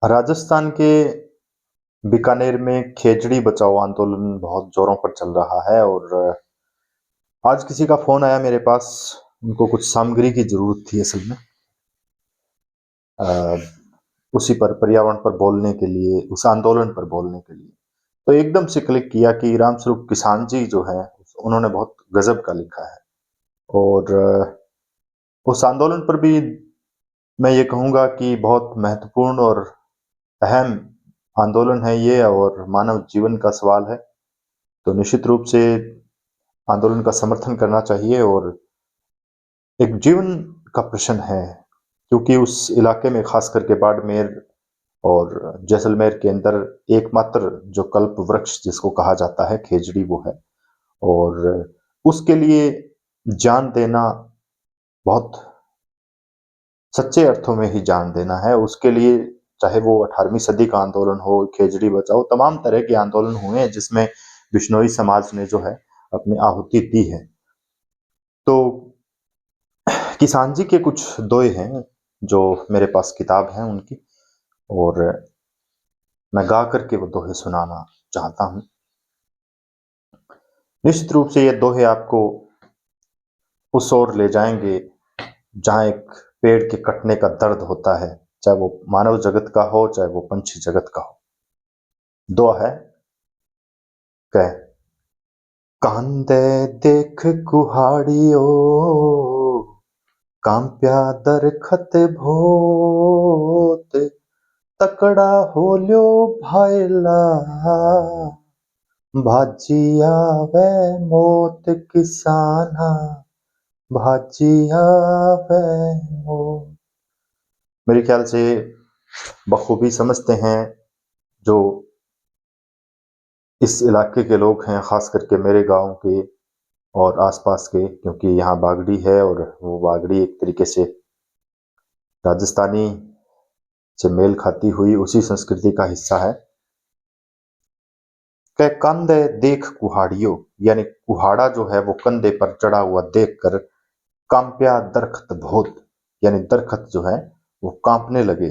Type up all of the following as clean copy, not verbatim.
राजस्थान के बीकानेर में खेजड़ी बचाओ आंदोलन बहुत जोरों पर चल रहा है और आज किसी का फोन आया मेरे पास। उनको कुछ सामग्री की जरूरत थी असल में। अ, उसी पर पर्यावरण पर बोलने के लिए, उस आंदोलन पर बोलने के लिए तो एकदम से क्लिक किया कि रामस्वरूप किसान जी जो है उन्होंने बहुत गजब का लिखा है। और उस आंदोलन पर भी मैं ये कहूँगा कि बहुत महत्वपूर्ण और अहम आंदोलन है ये और मानव जीवन का सवाल है। तो निश्चित रूप से आंदोलन का समर्थन करना चाहिए और एक जीवन का प्रश्न है, क्योंकि उस इलाके में खास करके बाड़मेर और जैसलमेर के अंदर एकमात्र जो कल्प वृक्ष जिसको कहा जाता है खेजड़ी वो है। और उसके लिए जान देना बहुत सच्चे अर्थों में ही जान देना है। उसके लिए चाहे वो 18वीं सदी का आंदोलन हो, खेजड़ी बचाओ, तमाम तरह के आंदोलन हुए हैं जिसमें बिश्नोई समाज ने जो है अपनी आहुति दी है। तो किसान जी के कुछ दोहे हैं जो मेरे पास किताब है उनकी, और मैं गा करके वो दोहे सुनाना चाहता हूं। निश्चित रूप से ये दोहे आपको उस ओर ले जाएंगे जहां एक पेड़ के कटने का दर्द होता है, चाहे वो मानव जगत का हो चाहे वो पंछी जगत का हो। दुआ है कह कांदे देख कुहाड़ियो, कांप्या दरखत भोत, तकड़ा होल्यो भाईला, भाजी आवे मौत किसाना, भाजी आवे मौत। मेरे ख्याल से बखूबी समझते हैं जो इस इलाके के लोग हैं, खास करके मेरे गांव के और आसपास के, क्योंकि यहाँ बागड़ी है और वो बागड़ी एक तरीके से राजस्थानी से मेल खाती हुई उसी संस्कृति का हिस्सा है। कह कंधे देख कुहाड़ियों, यानी कुहाड़ा जो है वो कंधे पर चढ़ा हुआ देखकर कांप्या दरखत बहुत, यानी दरखत जो है वो कांपने लगे।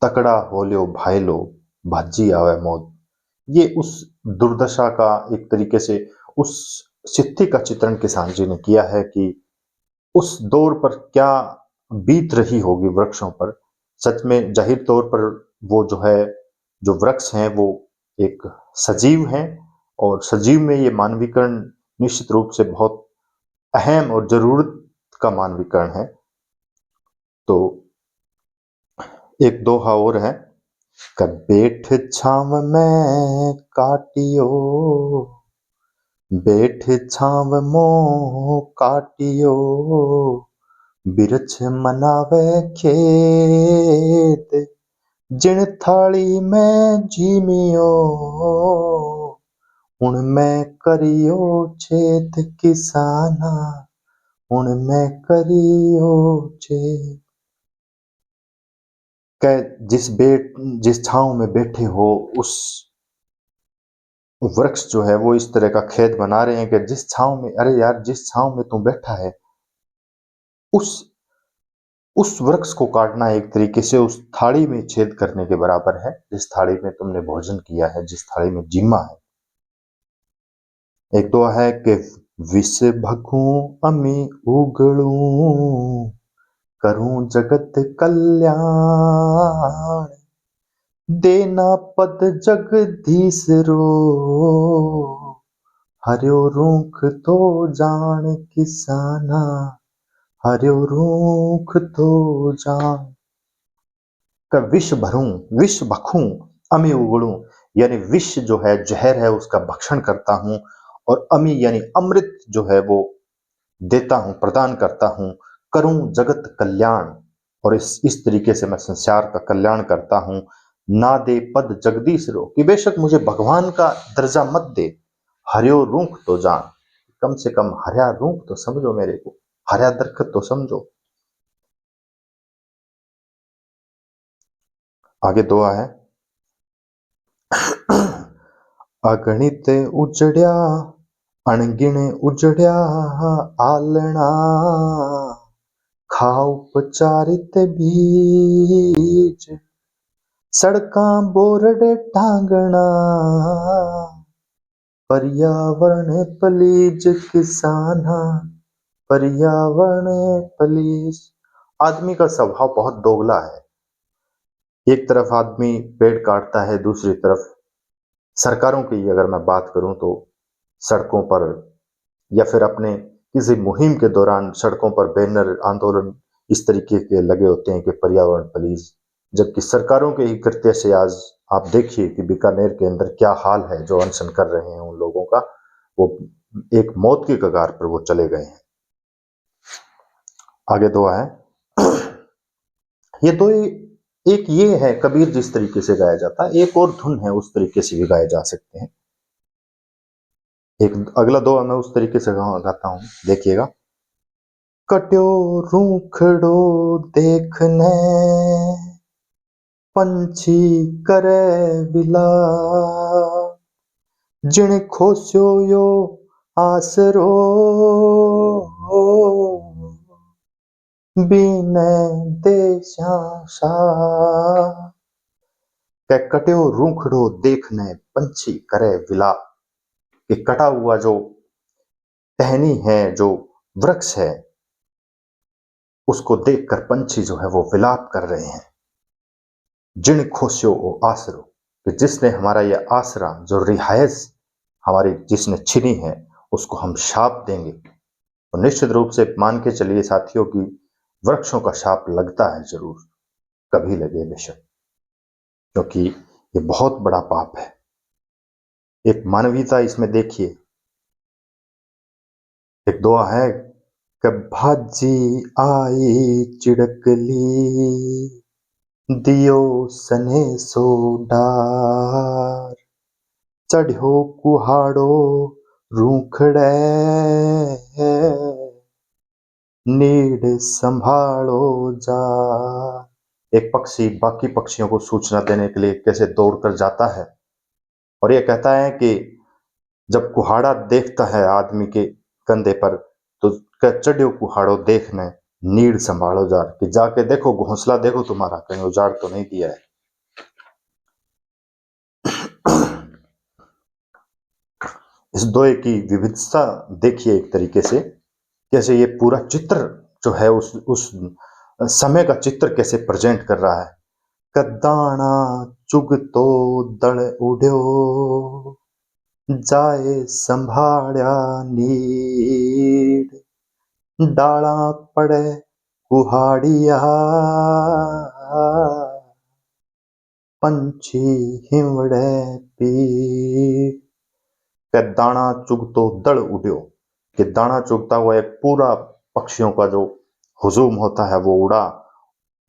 तकड़ा होल्यो भाईलो, भाजी आवे मौत। ये उस दुर्दशा का एक तरीके से उस स्थिति का चित्रण किसान जी ने किया है कि उस दौर पर क्या बीत रही होगी वृक्षों पर। सच में जाहिर तौर पर वो जो है, जो वृक्ष हैं वो एक सजीव हैं और सजीव में ये मानवीकरण निश्चित रूप से बहुत अहम और जरूरत का मानवीकरण है। तो एक दोहा और है, बैठ छाव में काटियो, बैठ छाव मो काटियो, बिरछ मनावे खेत, जिन थाली में जीमियो, उनमें करियो छेद किसाना, उनमें करियो छेद। कह जिस छांव में बैठे हो उस वृक्ष जो है वो इस तरह का खेत बना रहे हैं कि जिस छांव में, अरे यार जिस छांव में तुम बैठा है उस उस वृक्ष को काटना एक तरीके से उस थाली में छेद करने के बराबर है जिस थाली में तुमने भोजन किया है, जिस थाली में जिम्मा है। एक दुआ है कि विष भखूं अमी उगलूं, करूं जगत कल्याण, देना पद जगदीश रो, हर्यो रूख तो जान किसाना, हर्यो रूख तो जान। का विष भरूं, विष भखूं, अमी उगड़ूं, यानी विष जो है जहर है उसका भक्षण करता हूं, और अमी यानी अमृत जो है वो देता हूं, प्रदान करता हूं। करूं जगत कल्याण, और इस तरीके से मैं संसार का कल्याण करता हूं। ना दे पद जगदीश रो, कि बेशक मुझे भगवान का दर्जा मत दे, हर्यो रूख तो जान, कम से कम हर्या रूख तो समझो मेरे को, हर्या दरखत तो समझो। आगे दुआ है, अगणित उजड़िया, अणगिण उजड़िया आलना, खाओ उपचारित बीज, सड़कां बोर्ड टांगना, पर्यावरण पलीज किसाना, पर्यावरण पलीज। आदमी का स्वभाव बहुत दोगला है। एक तरफ आदमी पेड़ काटता है, दूसरी तरफ सरकारों की अगर मैं बात करूं तो सड़कों पर या फिर अपने किसी मुहिम के दौरान सड़कों पर बैनर आंदोलन इस तरीके के लगे होते हैं कि पर्यावरण प्लीज। जबकि सरकारों के ही कृत्य से आज आप देखिए कि बीकानेर के अंदर क्या हाल है। जो अनशन कर रहे हैं उन लोगों का, वो एक मौत की कगार पर वो चले गए हैं। आगे दुआ है। ये तो एक ये है कबीर जिस तरीके से गाया जाता है, एक और धुन है उस तरीके से भी गाए जा सकते हैं। एक अगला दोहा मैं उस तरीके से गाता हूं, देखिएगा। कट्यो रूखड़ो देखने, पंछी करे विला, जिण खोस्यो यो आसरो, बीने देशाशा। कै कट्यो रूखड़ो देखने, पंछी करे विला। कि कटा हुआ जो टहनी है, जो वृक्ष है, उसको देखकर पंछी जो है वो विलाप कर रहे हैं। जिन खोस्यो ओ आसरो, कि जिसने हमारा यह आसरा, जो रिहायश हमारी जिसने छीनी है, उसको हम शाप देंगे। तो निश्चित रूप से मान के चलिए साथियों की वृक्षों का शाप लगता है जरूर, कभी लगे बेशक, क्योंकि ये बहुत बड़ा पाप है। एक मानवीयता इसमें देखिए। एक दुआ है कि भाजी आई चिड़कली, दियो सने सो डार, चढ़ो कुहाड़ो रूखड़े, नीड संभालो जा। एक पक्षी बाकी पक्षियों को सूचना देने के लिए कैसे दौड़कर जाता है और यह कहता है कि जब कुहाड़ा देखता है आदमी के कंधे पर, तो चढ़ो कुहाड़ो देखने, नीड संभालो जा, कि जाके देखो, घोंसला देखो तुम्हारा कहीं उजाड़ तो नहीं दिया है। इस दोहे की विविधता देखिए एक तरीके से, कैसे ये पूरा चित्र जो है उस समय का चित्र कैसे प्रेजेंट कर रहा है। कदाना चुग तो दड़ उड्यो, जाए संभाड़ा नीड़, डाला पड़े कुहाड़िया, पंछी हिमड़े पीड़। के दाना चुग तो दड़ उड्यो, कि दाना चुगता हुआ एक पूरा पक्षियों का जो हुजूम होता है वो उड़ा,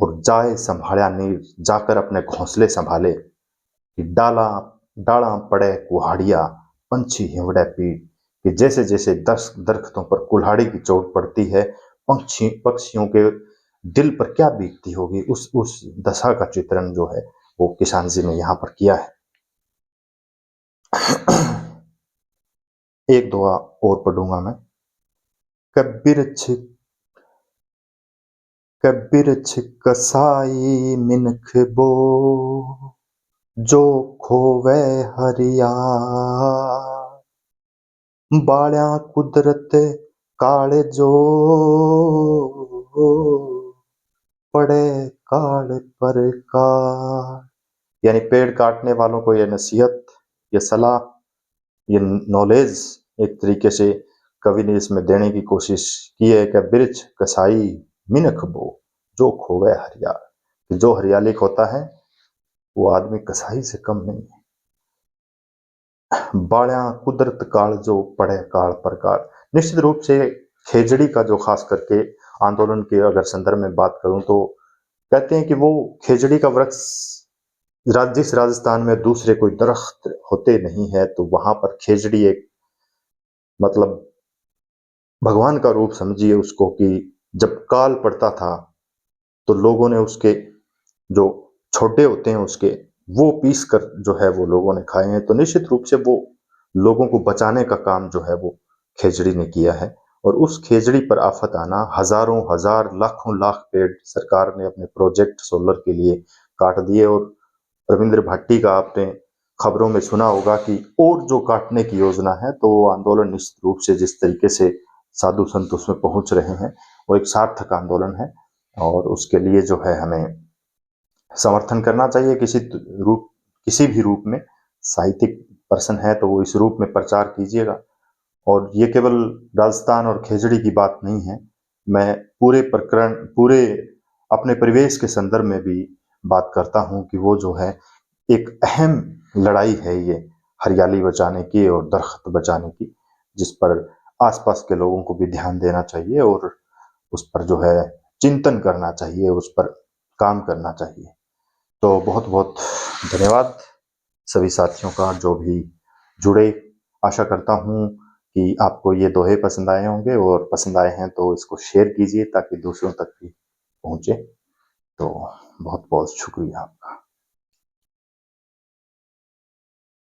और जाए संभाड़ा नीर, जाकर अपने घोंसले संभाले। कि डाला डाला पड़े कुहाड़िया, पंछी हिमड़े पीड़। कि जैसे जैसे दरख्तों पर कुल्हाड़ी की चोट पड़ती है, पक्षियों के दिल पर क्या बीतती होगी, उस दशा का चित्रण जो है वो किसान जी ने यहाँ पर किया है। एक दुआ और पढ़ूंगा मैं। कबिरछ कसाई मिनख बो, जो खोवे हरिया, बाल्या कुदरत काल जो, पड़े काल पर काल। यानी पेड़ काटने वालों को यह नसीहत, यह सलाह, ये नॉलेज एक तरीके से कवि ने इसमें देने की कोशिश की है कि बिरछ कसाई मिनख बो, जो खोवे हरियाल। जो हरियाली होता है वो आदमी कसाई से कम नहीं है। बाल्या कुदरत काल जो, पड़े काल पर काल। निश्चित रूप से खेजड़ी का जो खास करके आंदोलन के अगर संदर्भ में बात करूं तो कहते हैं कि वो खेजड़ी का वृक्ष जिस राजस्थान में दूसरे कोई दरख्त होते नहीं है, तो वहां पर खेजड़ी एक मतलब भगवान का रूप समझिए उसको, कि जब काल पड़ता था तो लोगों ने उसके जो छोटे होते हैं उसके, वो पीस कर जो है वो लोगों ने खाए हैं। तो निश्चित रूप से वो लोगों को बचाने का काम जो है वो खेजड़ी ने किया है। और उस खेजड़ी पर आफत आना, हजारों हजार लाखों लाख पेड़ सरकार ने अपने प्रोजेक्ट सोलर के लिए काट दिए, और रविंद्र भट्टी का आपने खबरों में सुना होगा कि और जो काटने की योजना है, तो वो आंदोलन निश्चित रूप से जिस तरीके से साधु संत उसमें पहुंच रहे हैं, वो एक सार्थक आंदोलन है और उसके लिए जो है हमें समर्थन करना चाहिए किसी भी रूप में। साहित्यिक पर्सन है तो वो इस रूप में प्रचार कीजिएगा। और ये केवल राजस्थान और खेजड़ी की बात नहीं है, मैं पूरे अपने परिवेश के संदर्भ में भी बात करता हूँ कि वो जो है एक अहम लड़ाई है ये, हरियाली बचाने की और दरख्त बचाने की, जिस पर आसपास के लोगों को भी ध्यान देना चाहिए और उस पर जो है चिंतन करना चाहिए, उस पर काम करना चाहिए। तो बहुत बहुत धन्यवाद सभी साथियों का जो भी जुड़े। आशा करता हूँ कि आपको ये दोहे पसंद आए होंगे और पसंद आए हैं तो इसको शेयर कीजिए ताकि दूसरों तक भी पहुंचे। तो बहुत बहुत शुक्रिया आपका।